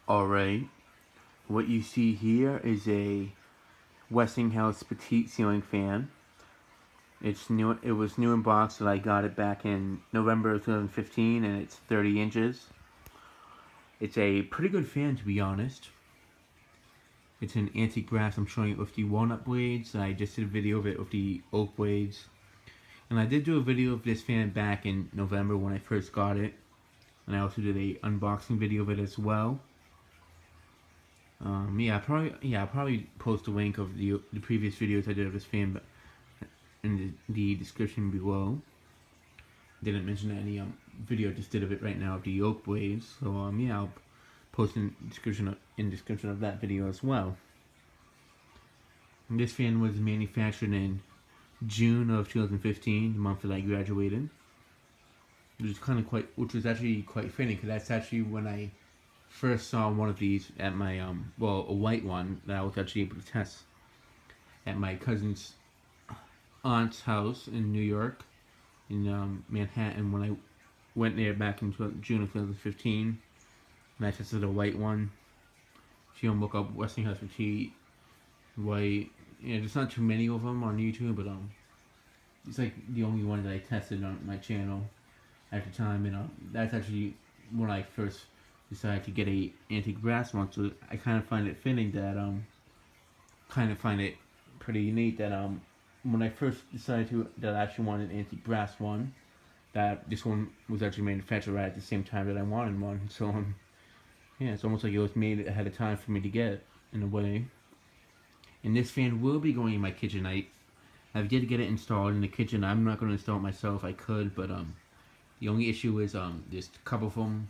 Alright, what you see here is a Westinghouse Petite ceiling fan. It's new. It was new in box, that I got it back in November of 2015, and it's 30 inches. It's a pretty good fan, to be honest. It's an antique brass. I'm showing it with the walnut blades. I just did a video of it with the oak blades. And I did do a video of this fan back in November when I first got it. And I also did a unboxing video of it as well. I'll probably post a link of the previous videos I did of this fan in the description below. Didn't mention any video I just did of it right now of the oak blades. So I'll post in description of that video as well. And this fan was manufactured in June of 2015, the month that I graduated. Which was actually quite fitting, because that's actually when I first saw one of these at my a white one that I was actually able to test at my cousin's aunt's house in New York, in Manhattan, when I went there back in June of 2015, and I tested a white one. So you can look up Westinghouse Petite white. Yeah, there's not too many of them on YouTube, but it's like the only one that I tested on my channel at the time, and that's actually when I first decided to get a antique brass one. So I kind of find it fitting that kind of find it pretty unique that when I first decided that I actually wanted an antique brass one, that this one was actually manufactured right at the same time that I wanted one. So yeah, it's almost like it was made ahead of time for me to get it, in a way. And this fan will be going in my kitchen. I've yet to get it installed in the kitchen. I'm not going to install it myself. I could, but the only issue is there's a couple of them.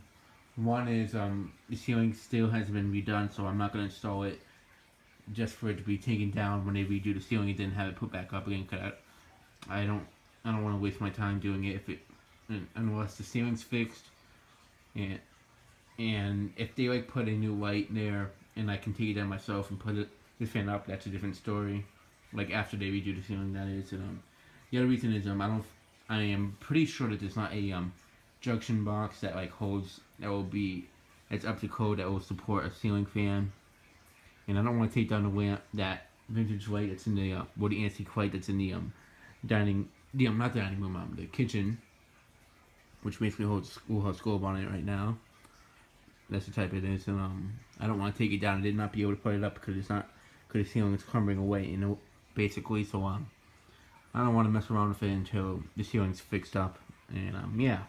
One is the ceiling still hasn't been redone, so I'm not going to install it just for it to be taken down when they redo the ceiling and then have it put back up again. Cause I don't want to waste my time doing it unless the ceiling's fixed, and if they like put a new light there and I can take it down myself and put this fan up, that's a different story. Like after they redo the ceiling, that is. And the other reason is I am pretty sure that there's not a junction box that that's up to code that will support a ceiling fan. And I don't want to take down that vintage light that's in the the antique light that's in the the kitchen, which basically holds school on it right now. That's the type it is, and I don't want to take it down. I did not be able to put it up because the ceiling is crumbling away, basically. So I don't want to mess around with it until the ceiling's fixed up, and yeah.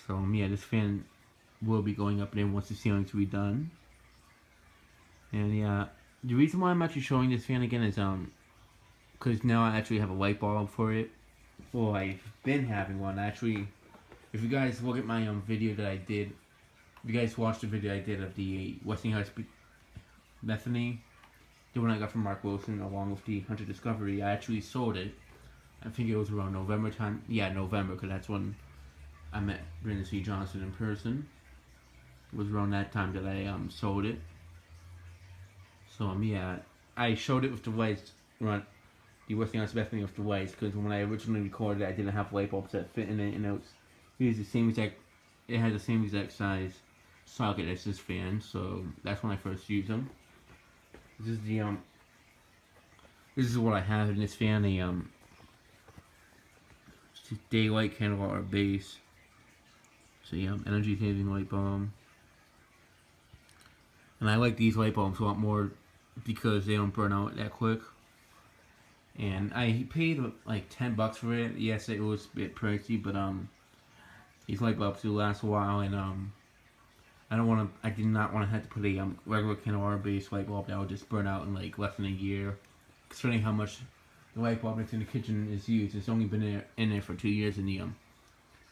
So yeah, this fan will be going up there once the ceiling's redone. And yeah, the reason why I'm actually showing this fan again is because now I actually have a light bulb for it. Well, I've been having one actually. If you guys look at my video that I did, if you guys watched the video I did of the Westinghouse Bethany, the one I got from Mark Wilson along with the Hunter Discovery, I actually sold it. I think it was around November time. Yeah, November, because that's when I met Brandon C. Johnson in person. It was around that time that I sold it. So yeah, I showed it with the lights, the Westinghouse Bethany with the lights, because when I originally recorded it, I didn't have light bulbs that fit in it, and it has the same exact size socket as this fan. So that's when I first used them. This is what I have in this fan. It's a daylight candelabra base. So yeah, energy saving light bulb. And I like these light bulbs a lot more because they don't burn out that quick. And I paid like $10 for it. Yes, it was a bit pricey, but these light bulbs do last a while, and I did not want to have to put a regular candelabra base light bulb that would just burn out in like less than a year. Considering how much the light bulb that's in the kitchen is used, it's only been in there for 2 years, and the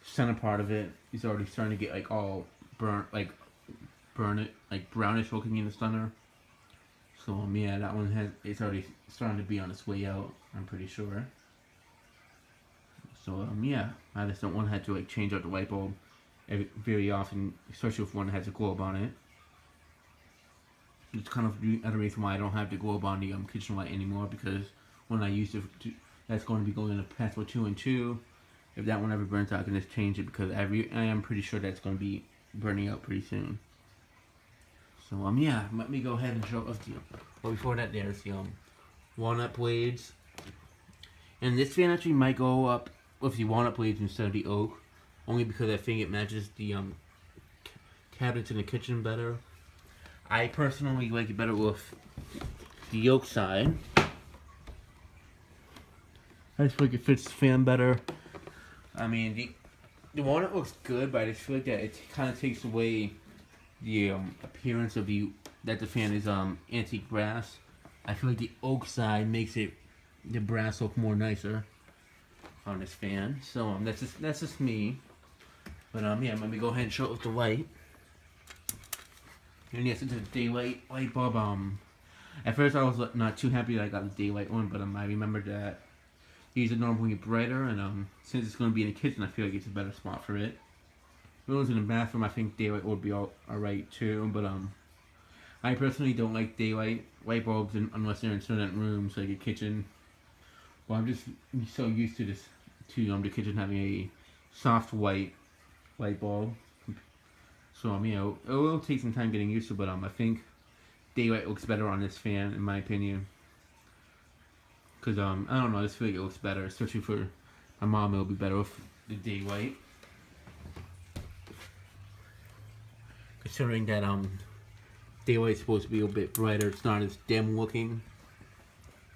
center part of it is already starting to get like all burnt, like brownish looking in the center. So yeah, that one it's already starting to be on its way out, I'm pretty sure. So yeah, I just don't want to have to like change out the light bulb very often, especially if one has a globe on it. It's kind of the other reason why I don't have the globe on the kitchen light anymore, because when I use it, that's going to be going in a password 2 and 2. If that one ever burns out, I can just change it, because I am pretty sure that's going to be burning out pretty soon. So yeah, let me go ahead and show off the. Well, before that, there's the walnut blades, and this fan actually might go up with the walnut blades instead of the oak, only because I think it matches the cabinets in the kitchen better. I personally like it better with the oak side. I just feel like it fits the fan better. I mean, the walnut looks good, but I just feel like that it kind of takes away the appearance of that the fan is antique brass. I feel like the oak side makes the brass look more nicer on this fan. So that's just me. But yeah, let me go ahead and show it with the light. And yes, it's a daylight light bulb. At first I was not too happy that I got the daylight one, but I remembered that these are normally brighter, and since it's going to be in the kitchen, I feel like it's a better spot for it. If it was in the bathroom, I think daylight would be alright too, but I personally don't like daylight light bulbs unless they're in certain rooms, like a kitchen. Well, I'm just so used to the kitchen having a soft white light bulb. So you know, it will take some time getting used to, but I think daylight looks better on this fan, in my opinion. Cause I don't know, I just feel like it looks better, especially for my mom. It'll be better with the daylight. Considering that daylight's supposed to be a bit brighter, it's not as dim looking.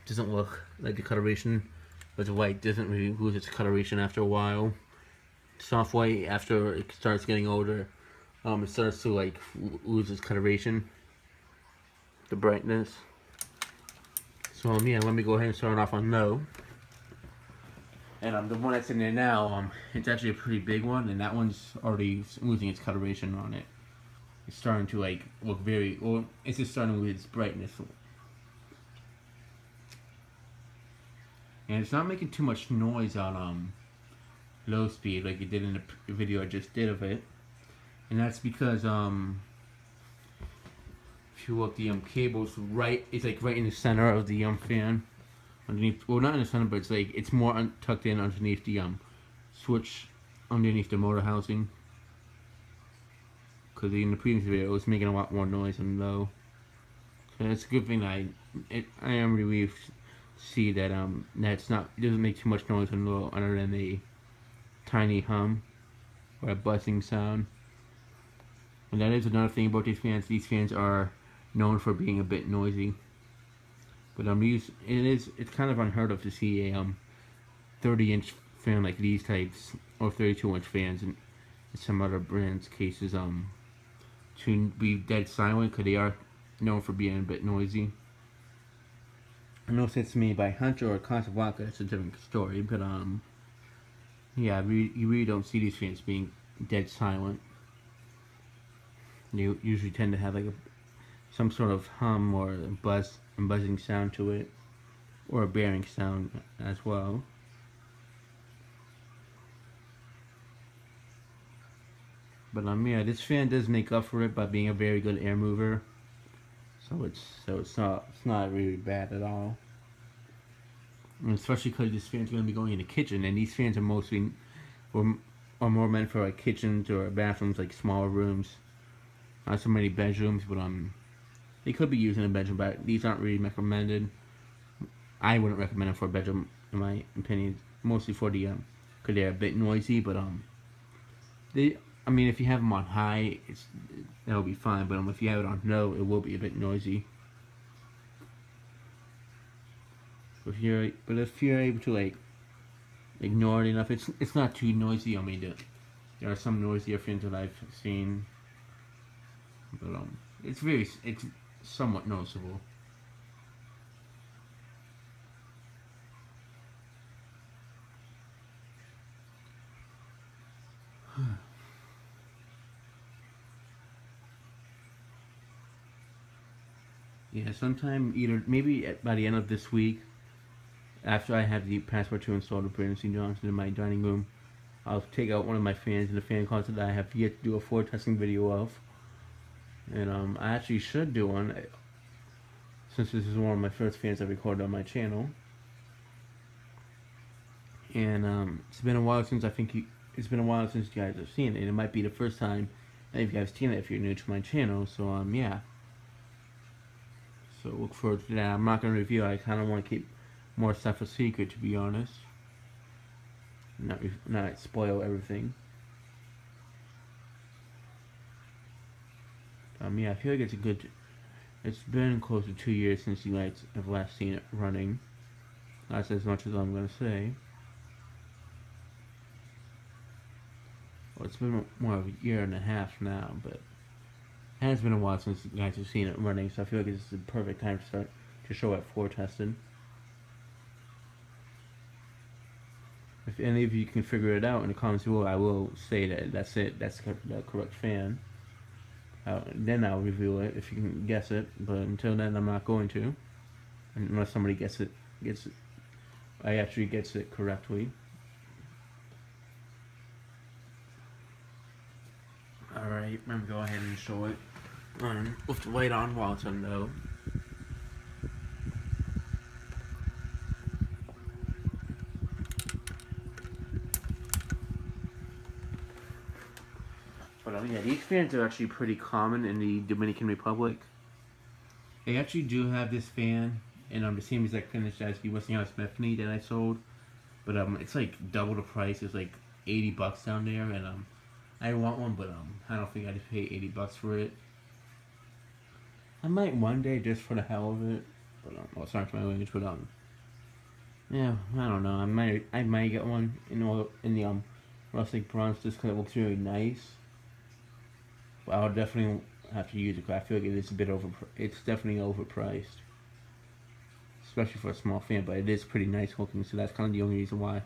It doesn't look like the coloration, but the white doesn't really lose its coloration after a while. Soft white, after it starts getting older, it starts to like lose its coloration, the brightness. So yeah, let me go ahead and start off on low. And the one that's in there now, it's actually a pretty big one, and that one's already losing its coloration on it. It's starting to like look very, or it's just starting to lose its brightness. And it's not making too much noise on low speed like it did in the video I just did of it. And that's because if you look, the cable's right, it's like right in the center of the fan, underneath, well, not in the center, but it's like it's more tucked in underneath the switch, underneath the motor housing. Because in the previous video it was making a lot more noise on low. So it's a good thing that I am relieved to see that it doesn't make too much noise on low, other than a tiny hum or a buzzing sound. And that is another thing about these fans. These fans are known for being a bit noisy. But it's kind of unheard of to see a 30-inch fan like these types, or 32-inch fans in some other brands' cases, to be dead silent, because they are known for being a bit noisy. I know if it's made by Hunter or Casablanca, that's a different story, but yeah, you really don't see these fans being dead silent. They usually tend to have like some sort of hum or a buzzing sound to it, or a bearing sound as well. But yeah, this fan does make up for it by being a very good air mover. So it's not really bad at all. And especially because this fan's going to be going in the kitchen, and these fans are mostly are more meant for like kitchens or bathrooms, like smaller rooms. Not so many bedrooms, but they could be used in a bedroom, but these aren't really recommended. I wouldn't recommend them for a bedroom, in my opinion. Mostly for the because they're a bit noisy, but I mean, if you have them on high, that'll be fine. But if you have it on low, it will be a bit noisy. If you're able to like ignore it enough, it's not too noisy. I mean, there are some noisier fans that I've seen. But it's somewhat noticeable. Yeah, sometime maybe by the end of this week, after I have the Passport 2 installed with Brandon C. Johnson in my dining room, I'll take out one of my fans in the fan closet that I have yet to do a floor testing video of. And I actually should do one, since this is one of my first fans I recorded on my channel. And it's been a while since it's been a while since you guys have seen it, and it might be the first time any of you guys seen it if you're new to my channel. So yeah, So look forward to that. I'm not gonna review it. I kind of want to keep more stuff a secret, to be honest. Not spoil everything. Yeah, I feel like it's a good. It's been close to 2 years since you guys have last seen it running. That's as much as I'm gonna say. Well, it's been more of a year and a half now, but it has been a while since you guys have seen it running, so I feel like it's the perfect time to start to show it floor tested. If any of you can figure it out in the comments below, I will say that that's it. That's the correct fan. Then I'll reveal it if you can guess it. But until then, I'm not going to, unless somebody gets it. I actually gets it correctly. All right, I'm gonna go ahead and show it with the light on while it's on low. But yeah, these fans are actually pretty common in the Dominican Republic. They actually do have this fan in the same exact finish as the Westinghouse Petite that I sold, but it's like double the price. It's like $80 down there, and I want one, but I don't think I'd pay $80 for it. I might one day just for the hell of it, but well, sorry for my language, but yeah, I don't know. I might get one in the rustic bronze just because it looks really nice. But I'll definitely have to use it because I feel like it is a bit it's definitely overpriced, especially for a small fan. But it is pretty nice looking, so that's kind of the only reason why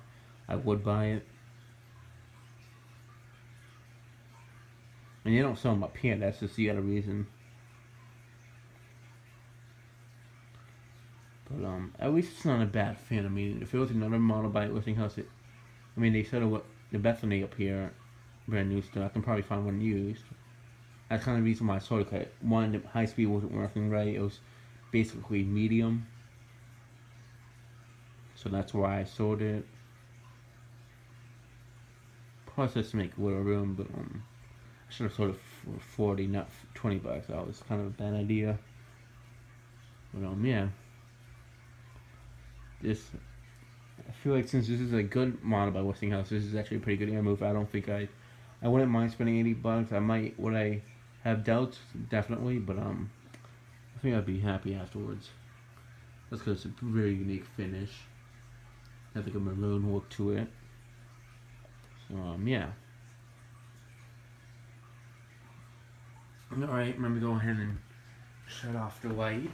I would buy it. And you don't sell them up here. That's just the other reason. But at least it's not a bad fan. I mean, if it was another model by Westinghouse, they said the Bethany up here, brand new stuff. I can probably find one used. That's kind of the reason why I sold it. One, the high speed wasn't working right. It was basically medium. So that's why I sold it. Plus, just to make a little room, but I should have sold it for 40, not $20. That was kind of a bad idea. But yeah. I feel like since this is a good model by Westinghouse, this is actually a pretty good air move. I don't think I wouldn't mind spending $80. Would I have doubts? Definitely, but I think I'd be happy afterwards. That's because it's a very unique finish. Has like a maroon look to it. So yeah. All right, remember to go ahead and shut off the light.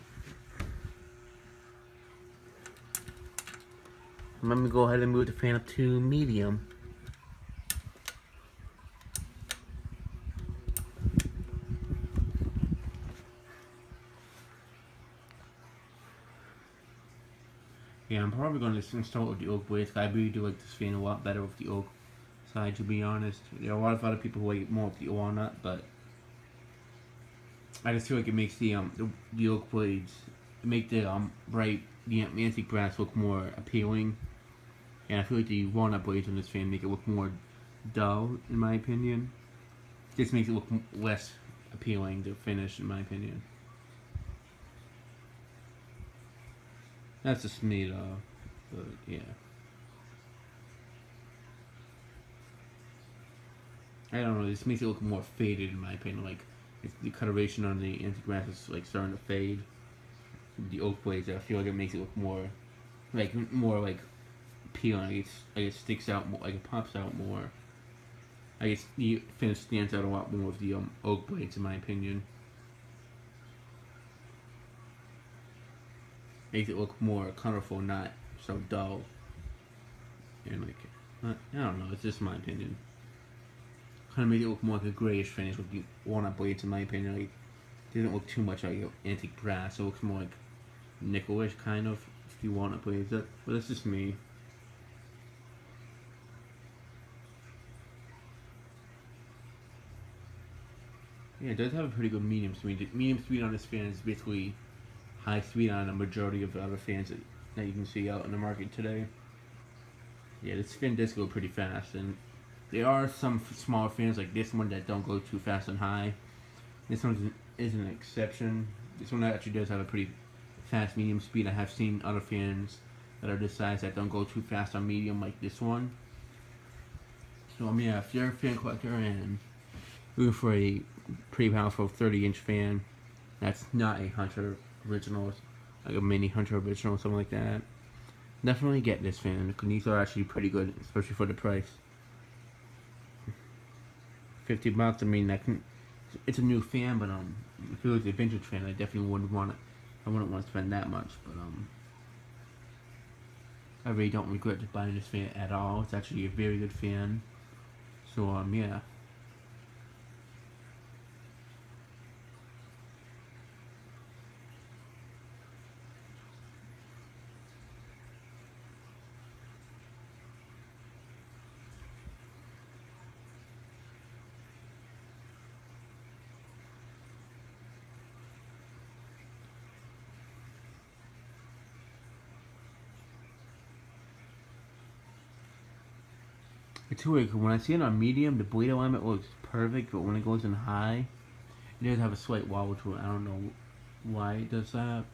Remember to go ahead and move the fan up to medium. Yeah, I'm probably going to install it with the oak blades. I really do like this fan a lot better with the oak side, to be honest. There are a lot of other people who like it more with the walnut, but I just feel like it makes the oak blades make the the antique brass look more appealing. And I feel like the walnut blades on this fan make it look more dull, in my opinion. Just makes it look less appealing to finish, in my opinion. That's just me, though. But yeah, I don't know. This makes it look more faded, in my opinion. Like the coloration on the antique brass is like starting to fade. The oak blades, I feel like it makes it look more like appealing. It sticks out more, like it pops out more. I guess the finish stands out a lot more with the oak blades, in my opinion. Makes it look more colorful, not so dull. And like, I don't know. It's just my opinion. Kind of made it look more like a grayish finish with the walnut blades, in my opinion. Like, it doesn't look too much like antique brass. It looks more like nickelish, kind of. If you walnut blades, but that's just me. Yeah, it does have a pretty good medium speed. The medium speed on this fan is basically high speed on a majority of the other fans that you can see out in the market today. Yeah, this fan does go pretty fast, and there are some smaller fans like this one that don't go too fast and high. This one is an exception. This one actually does have a pretty fast, medium speed. I have seen other fans that are this size that don't go too fast on medium like this one. So yeah, if you're a fan collector and looking for a pretty powerful 30-inch fan that's not a Hunter original, like a mini Hunter original or something like that, definitely get this fan, because these are actually pretty good, especially for the price. $50, I mean, it's a new fan, but if it was a vintage fan, I definitely wouldn't want it. I wouldn't want to spend that much, but I really don't regret buying this fan at all. It's actually a very good fan. So yeah. It's weird, when I see it on medium, the blade alignment looks perfect, but when it goes in high, it does have a slight wobble to it. I don't know why it does that.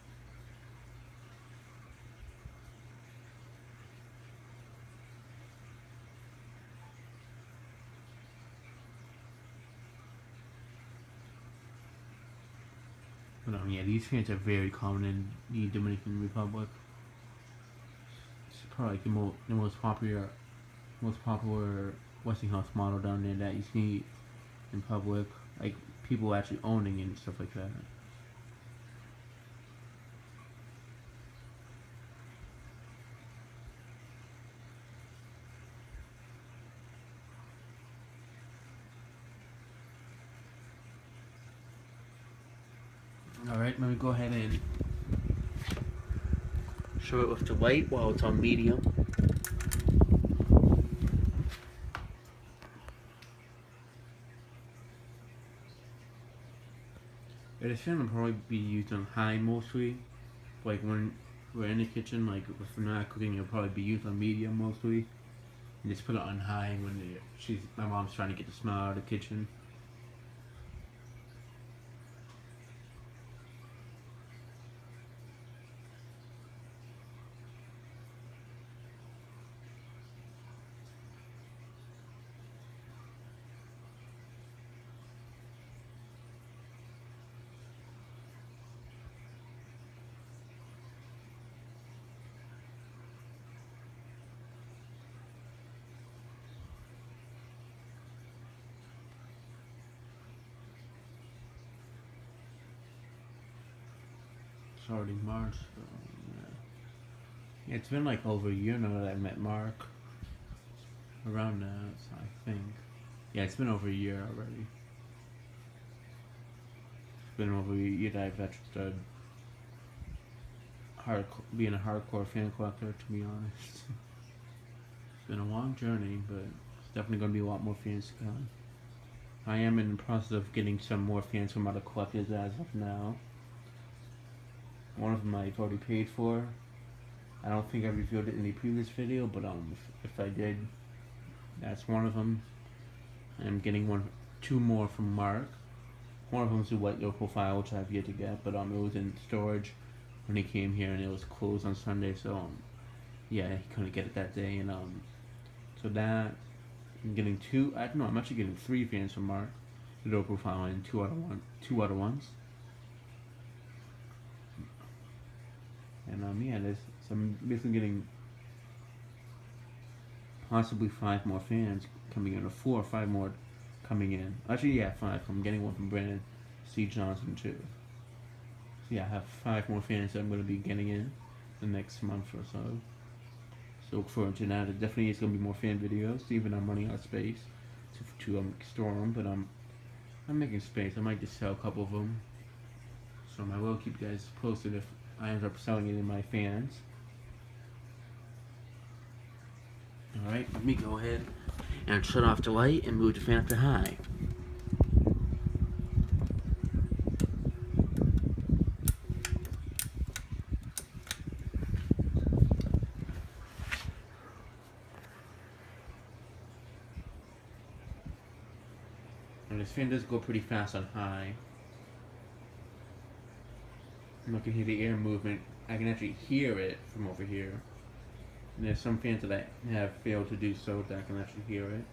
But yeah, these fans are very common in the Dominican Republic. It's probably like the most popular Westinghouse model down there that you see in public, like people actually owning it and stuff like that. Alright, let me go ahead and show it with the light while it's on medium. This fan will probably be used on high mostly. Like when we're in the kitchen, like if we're not cooking, it'll probably be used on medium mostly. And just put it on high when my mom's trying to get the smell out of the kitchen. It's already March, so yeah. It's been like over a year now that I met Mark. Around that, so I think. Yeah, it's been over a year already. It's been over a year that I've actually started being a hardcore fan collector, to be honest. It's been a long journey, but it's definitely going to be a lot more fans to come. I am in the process of getting some more fans from other collectors as of now. One of them I've already paid for. I don't think I revealed it in the previous video, but if I did, that's one of them. I'm getting two more from Mark. One of them is a white low profile, which I have yet to get, but it was in storage when he came here, and it was closed on Sunday, so yeah, he couldn't get it that day, and so that I'm getting two. I don't know. I'm actually getting 3 fans from Mark, the low profile, and two other ones. And yeah, I'm basically getting possibly 5 more fans coming in, or 4 or 5 more coming in. Actually, yeah, 5. I'm getting one from Brandon C. Johnson too. So yeah, I have 5 more fans that I'm going to be getting in the next month or so. So look forward to that. It definitely is going to be more fan videos, even I'm running out of space to store them, but I'm making space. I might just sell a couple of them. So I will keep you guys posted if I end up selling it in my fans. Alright, let me go ahead and shut off the light and move the fan up to high. And this fan does go pretty fast on high. I can hear the air movement. I can actually hear it from over here. And there's some fans that I have failed to do so that I can actually hear it.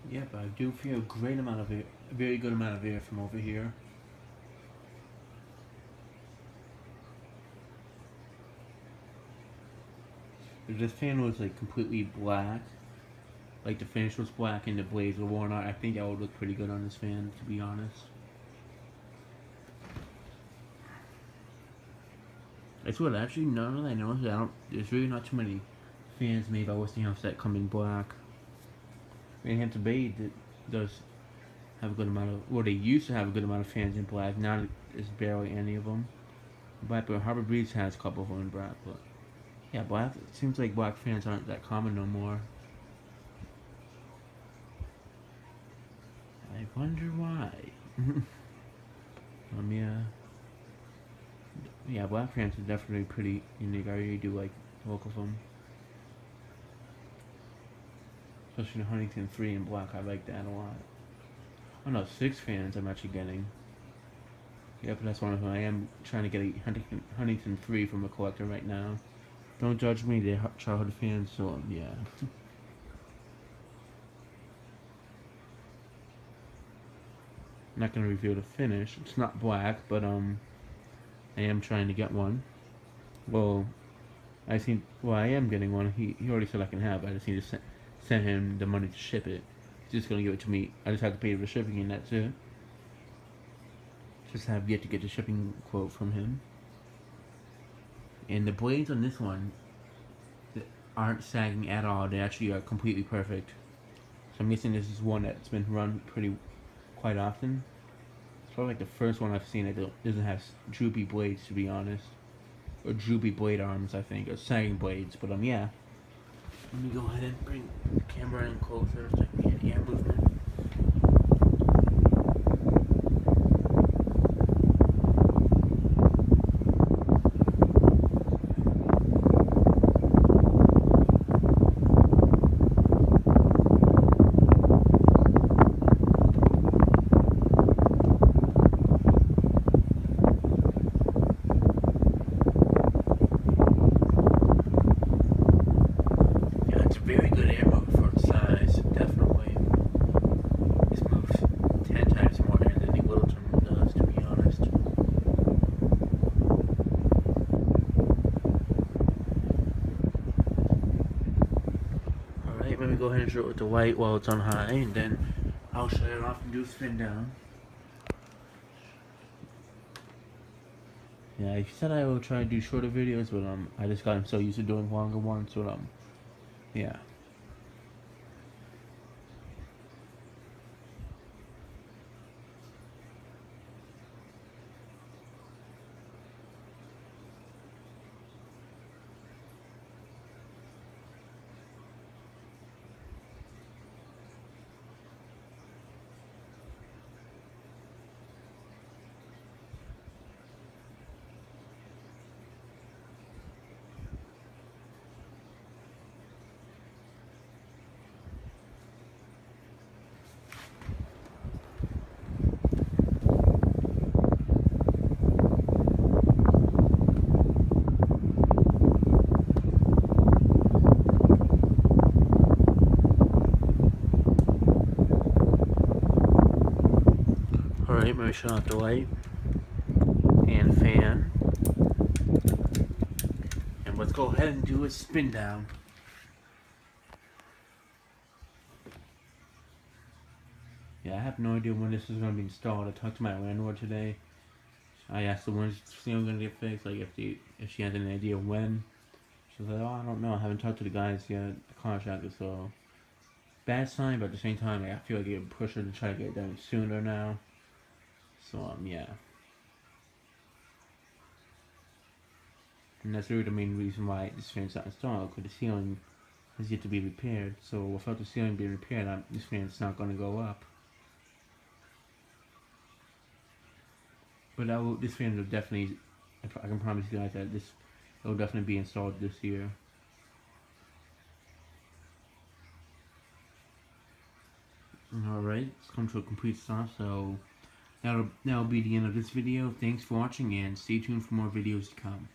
Yeah, but I do feel a great amount of air, a very good amount of air from over here. If this fan was like completely black, like the finish was black and the blades were worn out, I think that would look pretty good on this fan, to be honest. That's what actually, now that I know, there's really not too many fans made by Westinghouse that come in black. Hampton Bay does have a good amount of, well, they used to have a good amount of fans in black. Now there's barely any of them. But Harbor Breeze has a couple of them in black. But yeah, black. It seems like black fans aren't that common no more. I wonder why. Yeah, black fans are definitely pretty unique. I really do like both of them. Especially the Huntington 3 in black, I like that a lot. Oh no, 6 fans I'm actually getting. Yep, that's one of them. I am trying to get a Huntington 3 from a collector right now. Don't judge me, they're childhood fans, so yeah. I'm not gonna reveal the finish. It's not black, but I am trying to get one. Well, I am getting one. He already said I can have it. I just need to send him the money to ship it. He's just gonna give it to me. I just have to pay for the shipping and that's it. Just have yet to get the shipping quote from him. And the blades on this one aren't sagging at all. They actually are completely perfect. So I'm guessing this is one that's been run quite often. It's probably like the first one I've seen that doesn't have droopy blades, to be honest. Or droopy blade arms, I think. Or sagging blades. But yeah. Let me go ahead and bring the camera in closer so I can get the air movement. Very good air move for its size, definitely. This moves 10 times more air than the Littleton does, to be honest. Alright, let me go ahead and show it with the light while it's on high, and then I'll shut it off and do a spin down. Yeah, I said I will try to do shorter videos, but I just got so used to doing longer ones, but yeah. Alright, I'm going to shut off the light and fan. And let's go ahead and do a spin down. Yeah, I have no idea when this is going to be installed. I talked to my landlord today. I asked her when it's still going to get fixed, like if she has any idea when. She was like, oh, I don't know. I haven't talked to the guys yet, the contractor, so bad sign, but at the same time, like, I feel like it would push her to try to get it done sooner now. So, yeah. And that's really the main reason why this fan's not installed, because the ceiling has yet to be repaired. So without the ceiling being repaired, this fan's not going to go up. But this fan will definitely, I can promise you guys that it will definitely be installed this year. Alright, it's come to a complete stop, so that'll be the end of this video. Thanks for watching, and stay tuned for more videos to come.